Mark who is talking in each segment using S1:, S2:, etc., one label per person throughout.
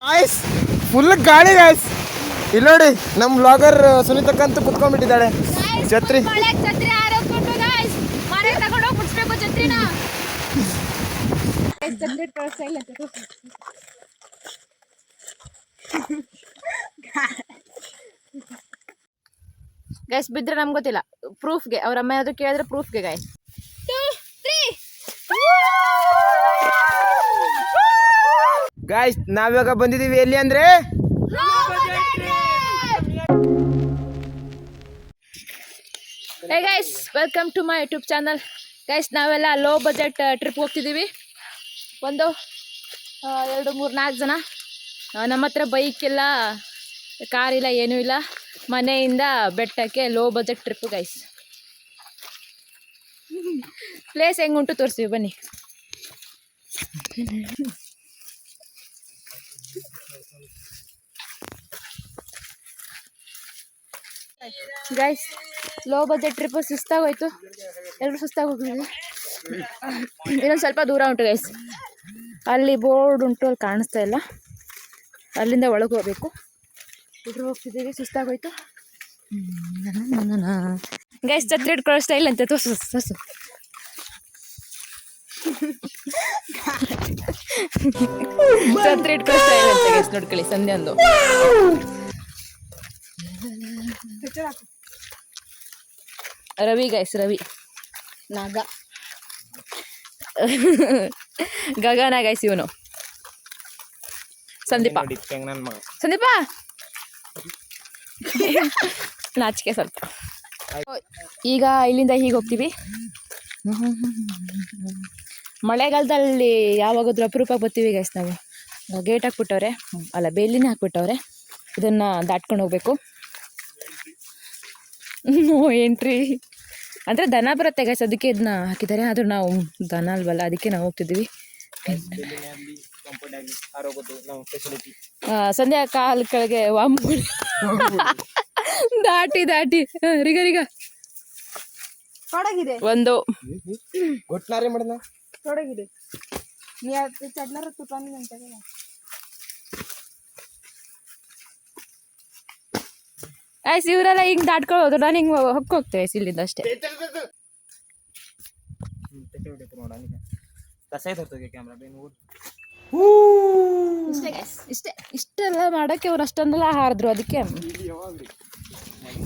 S1: Guys full ಗಾಳಿ guys. ಇಲ್ಲಿ ನೋಡಿ ನಮ್ಮ ಬ್ಲಾಗರ್ ಸುನೀತಕ್ಕಂತೂ ಕುತ್ಕೊಂಡ್ಬಿಟ್ಟಿದ್ದಾಳೆ ಛತ್ರಿ.
S2: ಗೈಸ್ ಬಿದ್ರೆ ನಮ್ಗೆ ಗೊತ್ತಿಲ್ಲ, ಪ್ರೂಫ್ಗೆ ಅವ್ರ ಅಮ್ಮ ಏನಾದ್ರು ಕೇಳಿದ್ರೆ ಪ್ರೂಫ್ಗೆ ಗೈಸ್.
S1: ಗಾಯ್ಸ್ ನಾವಿವಾಗ ಬಂದಿದ್ದೀವಿ ಎಲ್ಲಿ ಅಂದ್ರೆ
S2: hey guys, welcome to my YouTube channel. Guys ನಾವೆಲ್ಲ ಲೋ ಬಜೆಟ್ ಟ್ರಿಪ್ ಹೋಗ್ತಿದ್ದೀವಿ. ಒಂದು 2 3 4 ಜನ. ನಮ್ಮ ಹತ್ರ ಬೈಕ್ ಇಲ್ಲ, ಕಾರ್ ಇಲ್ಲ, ಏನೂ ಇಲ್ಲ. ಮನೆಯಿಂದ ಬೆಟ್ಟಕ್ಕೆ low budget trip guys. Place ಹೆಂಗುಂಟು ತೋರಿಸ್ತೀವಿ ಬನ್ನಿ. ಗೈಸ್ ಲೋ ಬಜೆಟ್ ಟ್ರಿಪ್ ಸುಸ್ತಾಗೋಯ್ತು, ಎಲ್ಲರೂ ಸುಸ್ತಾಗಿ ಹೋಗಿದ್ವಿ. ಇನ್ನೊಂದು ಸ್ವಲ್ಪ ದೂರ ಉಂಟು ಗೈಸ್, ಅಲ್ಲಿ ಬೋರ್ಡ್ ಉಂಟು, ಅಲ್ಲಿ ಕಾಣಿಸ್ತಾ ಇಲ್ಲ, ಅಲ್ಲಿಂದ ಒಳಗೆ ಹೋಗ್ಬೇಕು. ಇದ್ರ ಹೋಗ್ತಿದ್ದೀವಿ, ಸುಸ್ತಾಗೋಯ್ತು ಗೈಸ್. ಛತ್ರಿ ಹಿಡ್ಕೊಳ್ಳೋ ಸ್ಟೈಲ್ ಅಂತ ತೋರ್ಸು. ಛತ್ರಿ ಹಿಡ್ಕೊಳ್ಳೋ ಸ್ಟೈಲ್ ಅಂತ ಗೈಸ್, ನೋಡ್ಕೊಳ್ಳಿ ಸಂಧ್ಯಾ ಅಂದು. ರವಿ ಗೈಸ್, ರವಿ ನಾಗ ಗಗನ ಗೈಸ್, ಇವನು ಸಂದೀಪ. ಸಂದೀಪ ನಾಚಿಕೆ ಸ್ವಲ್ಪ. ಈಗ ಇಲ್ಲಿಂದ ಹೀಗೆ ಹೋಗ್ತೀವಿ. ಮಳೆಗಾಲದಲ್ಲಿ ಯಾವಾಗಾದ್ರೂ ಅಪರೂಪಕ್ಕೆ ಬರ್ತೀವಿ ಗೈಸ್ ನಾವು. ಗೇಟ್ ಹಾಕ್ಬಿಟ್ಟವ್ರೆ, ಅಲ್ಲ ಬೇಲಿನೇ ಹಾಕ್ಬಿಟ್ಟವ್ರೆ, ಇದನ್ನು ದಾಟ್ಕೊಂಡು ಹೋಗ್ಬೇಕು. ನೋ ಎಂಟ್ರಿ ಅಂದರೆ ದನ ಬರುತ್ತೆ ಗೈಸ್, ಅದಕ್ಕೆ ಇದನ್ನ ಹಾಕಿದ್ದಾರೆ. ಆದರೂ ನಾವು ದನ ಅಲ್ವಲ್ಲ, ಅದಕ್ಕೆ ನಾವು ಹೋಗ್ತಿದ್ದೀವಿ. ಸಂಧ್ಯಾ ಕಾಲು ಕೆಳಗೆ ವಾಮು ದಾಟಿ ರಿಗ ಒಂದು ಆಯ್ತು. ಇವರೆಲ್ಲ ಹಿಂಗೆ ದಾಟ್ಕೊಳ್ಳೋದು, ನಾನು ಹಿಂಗೆ ಹೋಗ್ತೇವೆ ಇಲ್ಲಿಂದ ಅಷ್ಟೇ. ಇಷ್ಟೆಲ್ಲ ಮಾಡೋಕ್ಕೆ ಅವ್ರು ಅಷ್ಟೊಂದೆಲ್ಲ ಹಾರಿದ್ರು. ಅದಕ್ಕೆ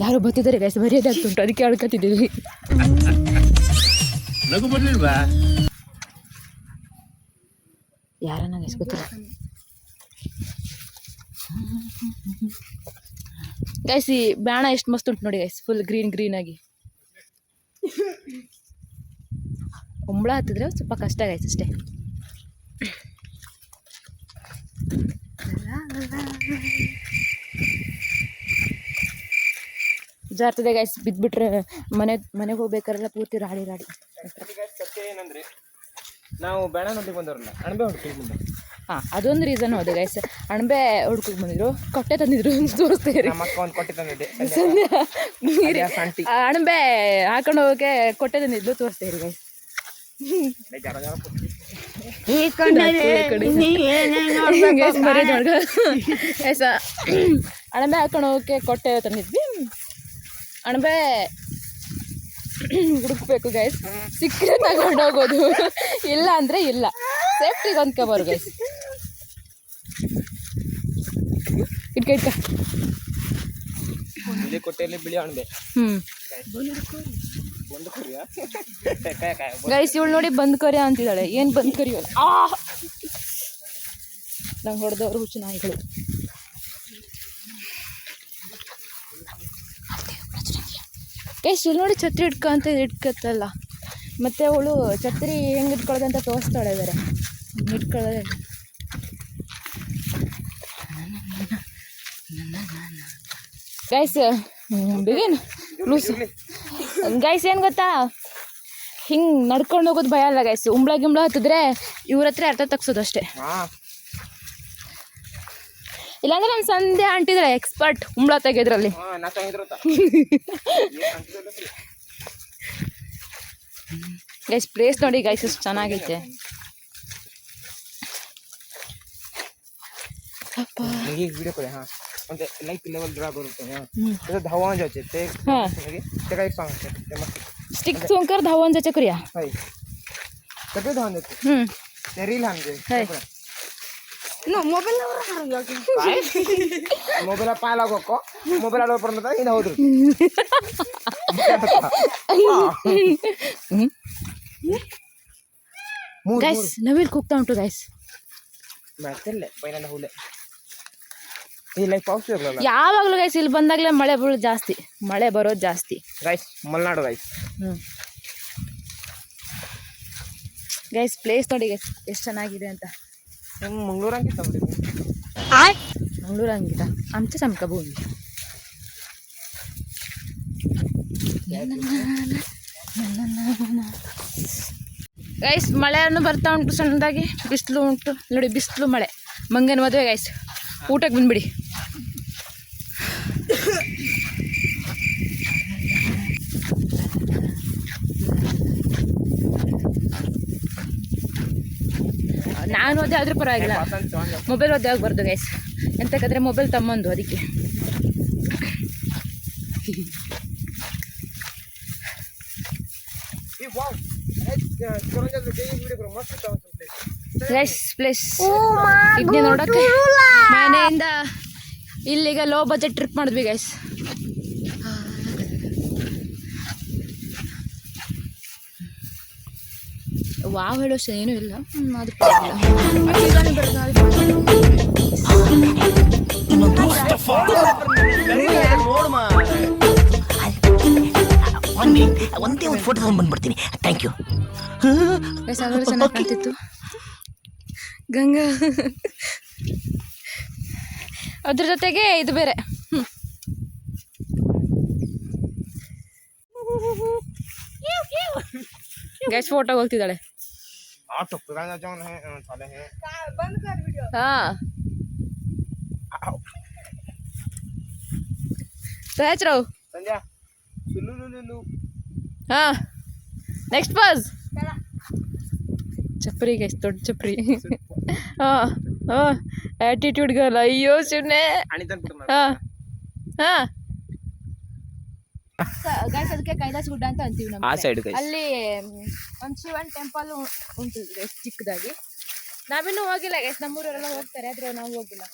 S2: ಯಾರು ಬರ್ತಿದ್ದಾರೆ ಗೈಸ್, ಮರ್ಯಾದೆ ಆಗ್ತುಂಟು, ಅದಕ್ಕೆ ಆಡ್ಕೊತಿದ್ದೀವಿ. ಯಾರನ್ನ ಗೈಸ್ ಗೊತ್ತಿಲ್ಲ ಗೈಸ್. ಈ ಬ್ಯಾಣ ಎಷ್ಟು ಮಸ್ತ್ ಉಂಟು ನೋಡಿ ಗೈಸ್, ಫುಲ್ ಗ್ರೀನ್ ಆಗಿ. ಕುಂಬಳ ಹತ್ತಿದ್ರೆ ಸ್ವಲ್ಪ ಕಷ್ಟ ಗೈಸ್ ಅಷ್ಟೇ. ಜಾರ್ತದೆ ಗೈಸ್, ಬಿದ್ದುಬಿಟ್ರೆ ಮನೆಗೆ ಹೋಗ್ಬೇಕಾರೆಲ್ಲ ಪೂರ್ತಿ ರಾಡಿ.
S1: ಏನಂದ್ರೆ ನಾವು ಬೇಡ ನೋಡಿ ಬಂದವ್ರಲ್ಲ, ಅಣಬೆ ಹುಡುಕಿಗೆ ಬಂದ.
S2: ಹಾಂ, ಅದೊಂದು ರೀಸನ್ ಹೌದು ಗೈಸ್. ಅಣಬೆ ಹುಡ್ಕಿಗೆ ಬಂದಿದ್ರು, ಕೊಟ್ಟೆ ತಂದಿದ್ರು ತೋರಿಸ್ತೇವೆ. ಅಣಬೆ ಹಾಕೊಂಡು ಹೋಗೋಕೆ ಕೊಟ್ಟೆ ತಂದಿದ್ದು, ತೋರಿಸ್ತೇವೆ ಗೈಸ್. ಅಣಬೆ ಹಾಕೊಂಡು ಹೋಗೋಕೆ ಕೊಟ್ಟೆ ತಂದಿದ್ವಿ. ಅಣಬೆ ಹುಡುಕ್ಬೇಕು ಗೈಸ್, ಸಿಕ್ಕರೆ ತಗೊಂಡು ಹೋಗೋದು, ಇಲ್ಲ ಅಂದರೆ ಇಲ್ಲ. ಸೇಫ್ಟಿಗೆ ಹೊಂದ್ಕೋಬಾರು ಗೈಸ್. ಇಟ್ಕ
S1: ಕೊಟ್ಟೆಯಲ್ಲಿ ಬಿಳಿ ಅಣಬೆ.
S2: ಗೈಸ್ ಇವಳು ನೋಡಿ ಬಂದ್ ಕರಿ ಅಂತಿದ್ದಾಳೆ. ಏನು ಬಂದ್ ಕರಿಯೋ ನಂಗೆ ಹೊಡೆದವ್ರು ಹುಚ್ಚು ನಾಯಿಗಳು. ಗೈಸ್ ಇಲ್ಲಿ ನೋಡಿ ಛತ್ರಿ ಇಟ್ಕತ್ತಲ್ಲ, ಮತ್ತೆ ಅವಳು ಛತ್ರಿ ಹೆಂಗೆ ಇಟ್ಕೊಳ್ಳೋದಂತ ತೋರಿಸ್ತಾಳೆ ಬೇರೆ. ಇಟ್ಕೊಳ್ಳೋದೆ ಗೈಸ್. Begin loose guys. ಏನು ಗೊತ್ತಾ, ಹಿಂಗೆ ನಡ್ಕೊಂಡು ಹೋಗೋದು ಭಯ ಅಲ್ಲ ಗೈಸ್. ಗಿಂಬಳ ಹತ್ತಿದ್ರೆ ಇವ್ರ ಹತ್ರ ಅರ್ಥ ತಗ್ಸೋದು ಅಷ್ಟೇ. ಇಲ್ಲಾಂದ್ರೆ ನಮ್ಮ ಸಂಧ್ಯಾ ಅಂಟಿದ್ರೆ ಎಕ್ಸ್ಪರ್ಟ್ ಉಂಬಳ ತೆಗೆದ್ರಲ್ಲಿ. ಗೈಸ್ ಪ್ಲೇಸ್ ನೋಡಿ ಗೈಸ್, ಎಷ್ಟು ಚೆನ್ನಾಗೈತೆ.
S1: एक व्हिडिओ करूया हां म्हणजे लाईक लेवल ड्रा बरोबर हां
S2: हम्म.
S1: त्याचं धावण जायचे ते
S2: हा
S1: ते काही सांग ते मस्त
S2: स्टिक सोंकर धावांचा करूया
S1: हाय सगळे धावून देते ते रील आणते
S2: हाय
S1: मोबाईल पाय लागो मोबाईल आडोपर्यंत हे धावत
S2: ಗೈಸ್ ನವಿಲ್ ಕೂಗ್ತಾ ಉಂಟು ಗೈಸ್
S1: ಮಾಡ್ತಿಲ್ಲ ಪೈನ ಹುಲೆ ಈ ಲೈಕ್ ಪಾವ್ಸ್ ಇರಲ್ಲ
S2: ಯಾವಾಗಲೂ ಗೈಸ್ ಇಲ್ಲಿ ಬಂದಾಗಲೇ ಮಳೆ ಬೀಳೋದು ಜಾಸ್ತಿ ಮಳೆ ಬರೋದು ಜಾಸ್ತಿ
S1: guys Malnad guys
S2: guys place ನೋಡಿ ಗೈಸ್ ಎಷ್ಟು ಚೆನ್ನಾಗಿದೆ ಅಂತ
S1: ಮಂಗಳೂರು ಹಂಗಿತ್ತ
S2: ಮಂಗಳೂರು ಹಂಗಿತ आमचं चमका भूमी ಗೈಸ್ ಮಳೆಯನ್ನು ಬರ್ತಾ ಉಂಟು ಸಣ್ಣದಾಗಿ ಬಿಸಿಲು ಉಂಟು ನೋಡಿ ಬಿಸಿಲು ಮಳೆ ಮಂಗನ ಮದುವೆ ಗೈಸ್ ಊಟಕ್ಕೆ ಬಂದ್ಬಿಡಿ ನಾನು ಓದಿ ಆದ್ರೂ ಪರವಾಗಿಲ್ಲ ಮೊಬೈಲ್ ಓದಿ ಆಗಬಾರ್ದು ಗೈಸ್ ಎಂತಕ್ಕಾದ್ರೆ ಮೊಬೈಲ್ ತಮ್ಮಂದು ಅದಕ್ಕೆ ಗೈಸ್ ಪ್ಲೇಸ್ ಇದನ್ನೇ ನೋಡಕ್ಕೆ ಮನೆಯಿಂದ ಇಲ್ಲಿಗೆ ಲೋ ಬಜೆಟ್ ಟ್ರಿಪ್ ಮಾಡಿದ್ವಿ ಗೈಸ್ ವಾವ್ ಹೇಳೋ ಏನೂ ಇಲ್ಲ ಅದು
S3: ಒಂದೇ ಒಂದು ಫೋಟೋ ತಗೊಂಡು ಬಂದ್ಬಿಡ್ತೀನಿ ಥ್ಯಾಂಕ್ ಯು
S2: ಗೈಸ್ ಅದರಲ್ಲಿ ಚೆನ್ನಾಗಿ ಕಾಣ್ತಿತ್ತು ಗಂಗಾ ಅದ್ರ ಜೊತೆಗೆ ಇದು ಬೇರೆ ಗೈಸ್ ಫೋಟೋ ಹೋಗ್ತಿದ್ದಾಳೆ ಹಾ ಸಹಸ್ರವ್
S1: ಸಂಧ್ಯಾ
S2: ಹಾ ನೆಕ್ಸ್ಟ್ ಪಾಸ್ ಚಪ್ರಿ ಗೈಸ್ ದೊಡ್ಡ ಚಪ್ರಿ ಹಾ ಹಾ ಆಟಿಟ್ಯೂಡ್ ಗರ್ಲ್ ಅಯ್ಯೋ ಸುಮ್ಮನೆ ಹಾ ಹಾ ಗೈಸ್ ಅದಕ್ಕೆ ಕೈಲಾಸ ಗುಡ್ಡ ಅಂತ ಅಂತೀವಿ
S1: ಆ
S2: ನಮ್ಮ
S1: ಸೈಡ್ ಗೈಸ್
S2: ಅಲ್ಲಿ ಒಂದು ಶಿವನ್ ಟೆಂಪಲ್ ಉಂಟು ಗೈಸ್ ಚಿಕ್ಕದಾಗಿ ನಾವಿನ್ನೂ ಹೋಗಿಲ್ಲ ಗೈಸ್ ನಮ್ಮೂರೆಲ್ಲ ಹೋಗ್ತಾರೆ ಆದ್ರೆ ನಾವು ಹೋಗಿಲ್ಲ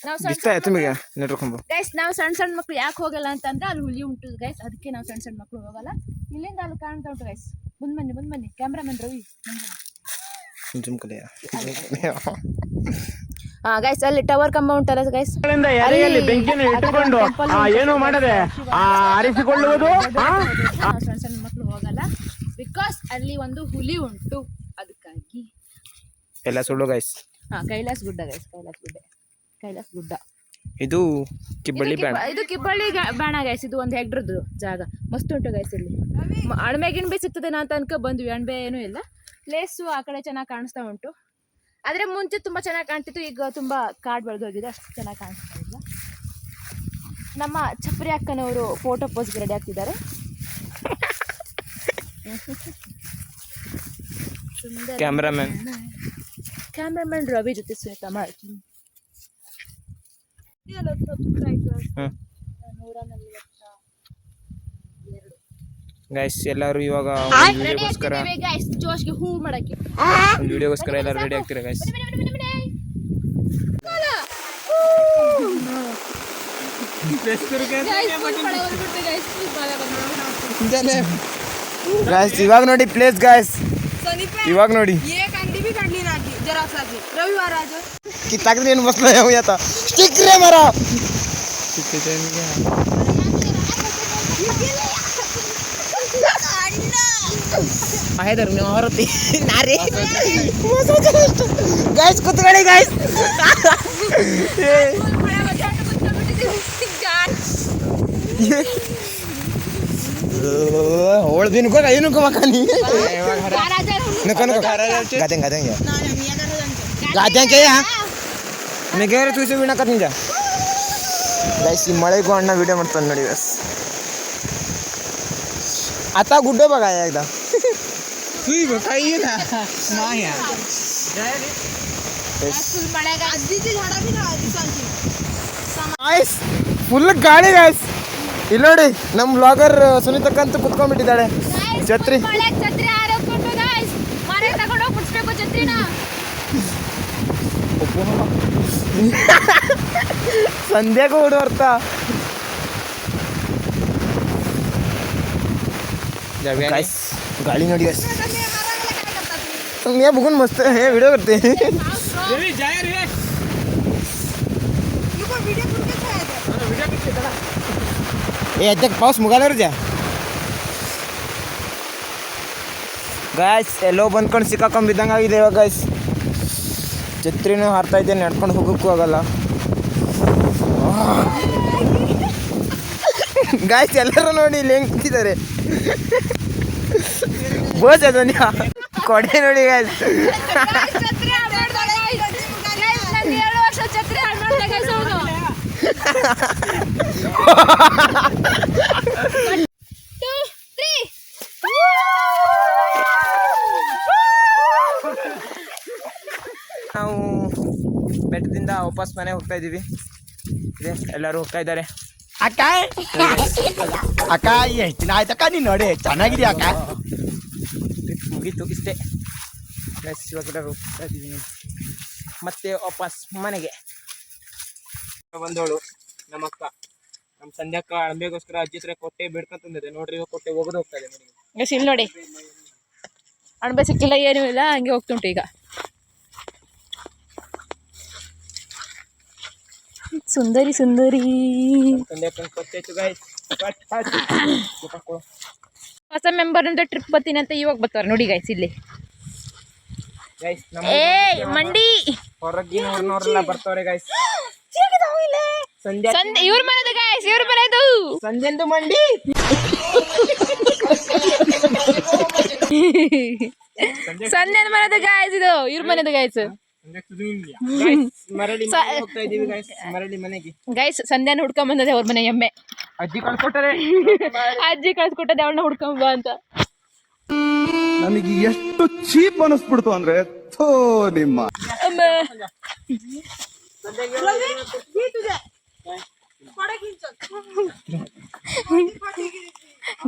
S2: ನಾವು
S1: ಇಷ್ಟ ಆಯ್ತು ನಿಮಗೆ ನೆಟ್ಕೊಂಬ
S2: ಗೈಸ್ ನಾವು ಸಣ್ಣ ಸಣ್ಣ ಮಕ್ಳು ಯಾಕೆ ಹೋಗಲ್ಲ ಅಂತಂದ್ರೆ ಅಲ್ಲಿ ಹುಲಿ ಉಂಟು ಗೈಸ್ ಅದಕ್ಕೆ ನಾವು ಸಣ್ಣ ಸಣ್ಣ ಮಕ್ಳು ಹೋಗಲ್ಲ ಇಲ್ಲಿಂದ ಅಲ್ಲಿ ಕಾಣ್ತಾ ಉಂಟು ಗೈಸ್ ಮುಂದ್ ಬನ್ನಿ ಕ್ಯಾಮ್ರಾಮನ್ ರವಿ
S1: ಜುಮ್ ಕಲಿಯ
S2: ಹಾ ಗೈಸ್ ಅಲ್ಲಿ ಟವರ್ ಕಂಬ ಉಂಟಲ್ಲ ಗೈಸ್
S4: ಎಲೆಯಲ್ಲಿ ಬೆಂಕಿಯನ್ನು ಇಟ್ಟುಕೊಂಡು ಏನು ಮಾಡದೆ ಆರಿಸಿಕೊಳ್ಳುವುದು
S2: ಸಣ್ಣ ಸಣ್ಣ ಮಕ್ಳು ಹೋಗಲ್ಲ ಬಿಕಾಸ್ ಅಲ್ಲಿ ಒಂದು ಹುಲಿ ಉಂಟು ಅದಕ್ಕಾಗಿ
S1: ಎಲ್ಲ ಸುಳ್ಳು ಗೈಸ್
S2: ಹಾ ಕೈಲಾಸ ಗುಡ್ಡ ಗೈಸ್ ಕೈಲಾಸ ಗುಡ್ಡ
S1: ಇದು ಕಿಬ್ಬಳ್ಳಿ ಬ್ಯಾಣ
S2: ಇದು ಕಿಬ್ಬಳ್ಳಿ ಬಾಣ ಗೈಸ್ ಇದು ಒಂದು ಹೆಗ್ರದ್ದು ಜಾಗ ಮಸ್ತ್ ಉಂಟು ಗೈಸ್ ಇಲ್ಲಿ ಅಣಬೆ ಗಿಣ್ಬೆ ಸಿಗ್ತದೇನಾ ಅಂತ ಅನ್ಕೊ ಬಂದ್ವಿ ಅಣಬೆ ಏನೂ ಇಲ್ಲ ಪ್ಲೇಸು ಆ ಕಡೆ ಚೆನ್ನಾಗಿ ಕಾಣಿಸ್ತಾ ಉಂಟು ಆದರೆ ಮುಂಚೆ ತುಂಬ ಚೆನ್ನಾಗಿ ಕಾಣ್ತಿತ್ತು ಈಗ ತುಂಬ ಕಾಡು ಬೆಳೆದೋಗಿದೆ ಅಷ್ಟು ಚೆನ್ನಾಗಿ ಕಾಣಿಸ್ತಾ ಇಲ್ಲ ನಮ್ಮ ಚಪ್ರಿ ಅಕ್ಕನವರು ಫೋಟೋ ಪೋಸ್ಗೆ ರೆಡಿ ಆಗ್ತಿದ್ದಾರೆ ಕ್ಯಾಮ್ರಾಮನ್ ರವಿ ಜೊತೆ ಸುನೀತಾ ಮಾಡ್ತೀನಿ
S1: ಗೈಸ್ ಎಲ್ಲರೂ ಇವಾಗ ವಿಡಿಯೋಗೋಸ್ಕರ
S2: ಜೋಶ್ಗೆ ಹೂ ಮಾಡಕ್ಕೆ
S1: ವಿಡಿಯೋಗೋಸ್ಕರ ಎಲ್ಲರೂ ರೆಡಿ ಆಗ್ತೀರಾ ಗೈಸ್ ಗೈಸ್ ಇವಾಗ ನೋಡಿ ಪ್ಲೇಸ್ ಗೈಸ್ ಇವಾಗ ನೋಡಿ किताकत ಏನು ಬಸ್ಲ ಯಾವ ಯಾತ ಸ್ಟಿಕ್ ರೇ ಮರ ಆಯ್ದರ್ ನೀವು ಹೊರತಿ ನಾರಿ ಗೈಸ್ ಕುತ್ಕೊಳ್ಳಿ ಗೈಸ್ ಹೋಳ ದಿನ ಕೋ ಏನು ಕೋ ಮಕಾನಿ नको नको गाते गाते या गाते के या मी गेरे तुझे विना करनी जा गाइस ಈ ಮಳೆಗೂ ಅಣ್ಣ ವಿಡಿಯೋ ಮಾಡ್ತಾನೆ ನೋಡಿ ಬಸ್ आता गुड्ड बघा एकदा तुई बघाई ना माया
S2: फुल मळ्यात
S1: ಗಾಯ್ಸ್ ಫುಲ್ ಗಾಳಿ ಗಾಯ್ಸ್. ಇಲ್ಲಿ ನೋಡಿ ನಮ್ಮ ಬ್ಲಾಗರ್ ಸುನೀತಕ್ಕ ಅಂತ ಕುತ್ಕೊಂಡ್ಬಿಟ್ಟಿದ್ದಾಳೆ ಛತ್ರಿ.
S2: ಮಳೆಗೆ ಛತ್ರಿ ಹಾರೋಗ್ಬಿಟ್ಟು ಗಾಯ್ಸ್ ಮನೆಗೆ ತಗೊಂಡು ಹೋಗಿ ಬಿಡಿಸ್ಬೇಕು ಛತ್ರಿನ.
S1: ಸಂಧ್ಯಾಗೂ ಹೊಡೋರ್ಥ ಗಾಯ್ಸ್ ಗಾಳಿ ನೋಡಿ ಗಾಯ್ಸ್. मैं बघून मस्त हे व्हिडिओ करते. ए आता पाऊस मुगाल्यावर जा ಗಾಯ್ಸ್. ಎಲ್ಲೋ ಬಂದ್ಕೊಂಡು ಸಿಕ್ಕಾಕೊಂಡ್ ಬಿದ್ದಂಗೆ ಆಗಿದೆ ಇವಾಗ ಗಾಯ್ಸ್. ಛತ್ರಿನೂ ಹಾರ್ತಾ ಇದೆ, ನಡ್ಕೊಂಡು ಹೋಗೋಕ್ಕೂ ಆಗಲ್ಲ ಗಾಯ್ಸ್. ಎಲ್ಲರೂ ನೋಡಿ ಇಲ್ಲಿ ಹೆಂಗೆ ಕೂತಿದ್ದಾರೆ. ಬೋಸ್ ಅದನ್ನ ಕೊಡೆ ನೋಡಿ ಗಾಯ್ಸ್.
S2: ಛತ್ರಿ ಹಾಳಾಡ್ದ ಗಾಯ್ಸ್. ನಾನು 7 ವರ್ಷ ಛತ್ರಿ ಹಾಳಾಡ್ದೆ ಗಾಯ್ಸ್ ಅವನು. 1 2 3
S1: ನಾವು ಬೆಟ್ಟದಿಂದ ವಾಪಸ್ ಮನೆ ಹೋಗ್ತಾ ಇದ್ದೀವಿ. ಎಲ್ಲರೂ ಹೋಗ್ತಾ ಇದ್ದಾರೆ.
S3: ಅಕ್ಕ ಅಕ್ಕ ಎಷ್ಟು ದಿನ ಆಯ್ತಕ್ಕ ನೀನು ನೋಡಿ ಚೆನ್ನಾಗಿದೆಯಾ ಅಕ್ಕ?
S1: ಟ್ರಿಪ್ ಮುಗೀತು ಇಷ್ಟೇ ಗೈಸ್. ಇವಾಗ ಎಲ್ಲರೂ ಹೋಗ್ತಾ ಇದ್ದೀವಿ ಮತ್ತೆ ವಾಪಸ್ ಮನೆಗೆ. ಬಂದವಳು ನಮ್ಮ ಅಕ್ಕ, ನಮ್ಮ ಸಂಧ್ಯಾಕ್ಕ ಅಣಬೆಗೋಸ್ಕರ ಅಜ್ಜಿ ಹತ್ರ ಕೊಟ್ಟೆ ಬೇಡ್ಕೊಂತಂದಿದೆ ನೋಡ್ರಿ. ಇವಾಗ ಕೊಟ್ಟೆ ಹೋಗೋದು ಹೋಗ್ತಾ ಇದೆ ನೋಡಿ
S2: ಗೈಸ್. ಇಲ್ಲಿ ನೋಡಿ ಅಣಬೆ ಸಿಕ್ಕಿಲ್ಲ, ಏನೂ ಇಲ್ಲ, ಹಂಗೆ ಹೋಗ್ತುಂಟು ಈಗ. ಸುಂದರಿ ಸುಂದರಿ
S1: ಸಂಧ್ಯಾಕ್ಕನ ಕೊಟ್ಟೆ ಇತ್ತು ಗೈಸ್.
S2: ಹೊಸ ಮೆಂಬರ್ ಅಂತ ಟ್ರಿಪ್ ಬರ್ತೀನಿ ಅಂತ ಇವಾಗ ಬರ್ತಾರೆ ನೋಡಿ ಗೈಸ್. ಇಲ್ಲಿ
S1: ಗೈಸ್
S2: ಏ ಮಂಡಿ
S1: ಹೊರಗಿನವ್ರನ್ನೆಲ್ಲ ಬರ್ತಾವ್ರೆ ಗೈಸ್. ಸಂಧ್ಯಾ
S2: ಇವ್ರ ಮನೆದು ಗೈಸ್, ಇವ್ರ ಮನೆದು
S1: ಸಂಜೆಂದು ಮಂಡಿ.
S2: ಸಂಧ್ಯನ ಮನೆದು ಗೈಸ್, ಇದು ಇವ್ರ ಮನೆದು ಗೈಸ್.
S1: ಮರಳಿ ಹೋಗ್ತಾ ಇದೀವಿ ಗೈಸ್. ಮರಳಿ ಮನೆಗೆ
S2: ಗೈಸ್ ಸಂಧ್ಯಾನ ಹುಡ್ಕೊಂಡ್ ಬಂದದೆ ಅವ್ರ ಮನೆ ಎಮ್ಮೆ.
S1: ಅಜ್ಜಿ ಕಳ್ಸ್ಕೊಟ್ಟಾರೆ.
S2: ಅಜ್ಜಿ ಕಳ್ಸ್ಕೊಟ್ಟದೆ ಅವಳನ್ನ ಹುಡ್ಕೊಂಡ್ ಬಾ ಅಂತ.
S5: ನನಗೆ ಎಷ್ಟು ಚೀಪ್ ಅನಿಸ್ಬಿಡ್ತು ಅಂದ್ರೆ ಥೋ ನಿಮ್ಮ
S2: ಅಮ್ಮ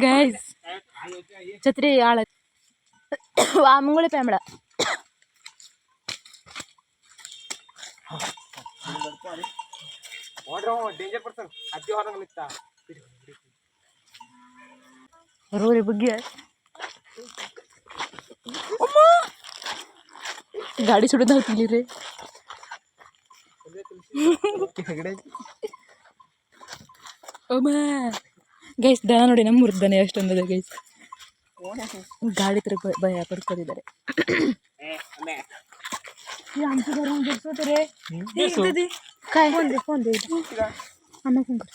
S2: ಗೈಸ್ ಛತ್ರಿ ಆಳ ಮುಂಗುಳಿ ಪ್ಯಾಮಡ
S1: ಡೇಂಜರ್ ಪರ್ಸನ್. ಅಜ್ಜಿ ಹೊರಗೆ ನಿಂತ
S2: ರೋರಿ ಬಗ್ಗೆ ಗಾಡಿ ಸುಡೋದು ಹೋಗ್ತಿಲ್ಲ ಅಮ್ಮ. ಗೈಸ್ ದನ ನೋಡಿ, ನಮ್ಮ ದನ ಎಷ್ಟೊಂದಿದೆ ಗೈಸ್. ಗಾಡಿ ತರ ಭಯ ಪಡ್ಕೊಂಡಿದ್ದಾರೆ. काय फोन दे अम्मा फोन कर